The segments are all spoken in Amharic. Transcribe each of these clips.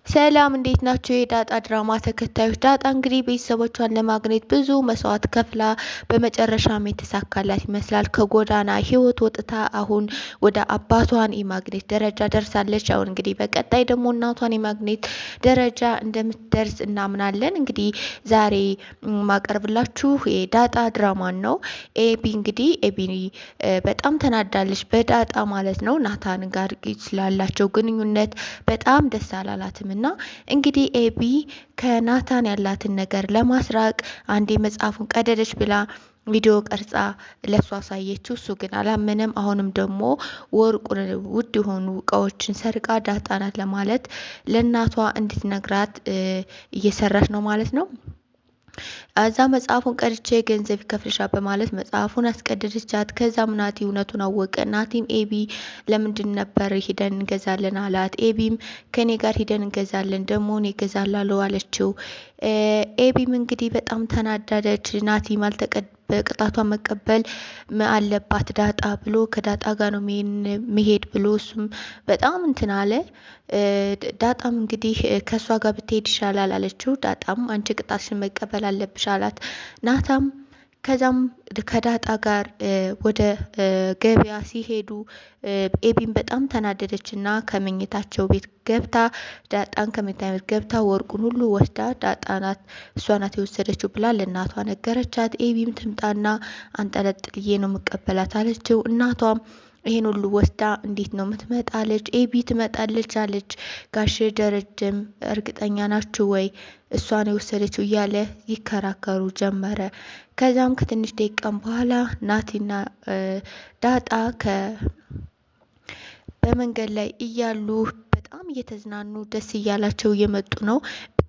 ሰላም እንዴት ናቸው? የዳጣ ድራማ ተከታዮች ዳጣ እንግዲህ ቤተሰቦቿን ለማግኘት ብዙ መስዋዕት ከፍላ በመጨረሻም የተሳካላት ይመስላል። ከጎዳና ህይወት ወጥታ አሁን ወደ አባቷን የማግኘት ደረጃ ደርሳለች። አሁን እንግዲህ በቀጣይ ደግሞ እናቷን የማግኘት ደረጃ እንደምትደርስ እናምናለን። እንግዲህ ዛሬ ማቀርብላችሁ የዳጣ ድራማን ነው። ኤቢ በጣም ተናዳለች በዳጣ ማለት ነው። ናታን ጋር ስላላቸው ግንኙነት በጣም ደስ አላላትም። እና እንግዲህ ኤቢ ከናታን ያላትን ነገር ለማስራቅ አንዴ መጽሐፉን ቀደደች ብላ ቪዲዮ ቀርጻ ለሱ አሳየችው። እሱ ግን አላመነም። አሁንም ደግሞ ወርቁን ውድ የሆኑ እቃዎችን ሰርቃ ዳጣ ናት ለማለት ለእናቷ እንድትነግራት እየሰራች ነው ማለት ነው። እዛ መጽሐፉን ቀድቼ ገንዘብ ይከፍልሻል በማለት መጽሐፉን አስቀደደቻት። ከዛም ናቲ እውነቱን አወቀ። ናቲም ኤቢ ለምንድን ነበር ሂደን እንገዛለን አላት። ኤቢም ከኔ ጋር ሂደን እንገዛለን ደግሞ እኔ እገዛላለሁ አለችው። ኤቢም እንግዲህ በጣም ተናዳደች። ናቲም ቅጣቷን መቀበል አለባት ዳጣ ብሎ ከዳጣ ጋር ነው መሄድ ብሎ እሱም በጣም እንትን አለ። ዳጣም እንግዲህ ከእሷ ጋር ብትሄድ ይሻላል አለችው። ዳጣም አንቺ ቅጣትሽን መቀበል አለብሽ አላት። ናታም ከዛም ከዳጣ ጋር ወደ ገበያ ሲሄዱ ኤቢን በጣም ተናደደች እና ከመኝታቸው ቤት ገብታ ዳጣን ከመኝታ ቤት ገብታ ወርቁን ሁሉ ወስዳ ዳጣ ናት እሷ ናት የወሰደችው ብላ ለእናቷ ነገረቻት። ኤቢም ትምጣና አንጠለጥልዬ ነው መቀበላት አለችው። እናቷም ይሄን ሁሉ ወስዳ እንዴት ነው ምትመጣለች? ኤቢ ትመጣለች አለች። ጋሽ ደረጀም እርግጠኛ ናችሁ ወይ እሷን የወሰደችው እያለ ይከራከሩ ጀመረ። ከዛም ከትንሽ ደቂቃም በኋላ ናቲና ዳጣ በመንገድ ላይ እያሉ በጣም እየተዝናኑ ደስ እያላቸው እየመጡ ነው።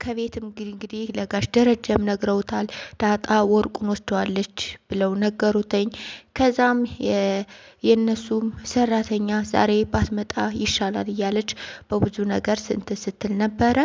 ከቤትም እንግዲህ ለጋሽ ደረጀም ነግረውታል። ዳጣ ወርቁን ወስደዋለች ብለው ነገሩትኝ። ከዛም የነሱም ሰራተኛ ዛሬ ባትመጣ ይሻላል እያለች በብዙ ነገር ስንት ስትል ነበረ።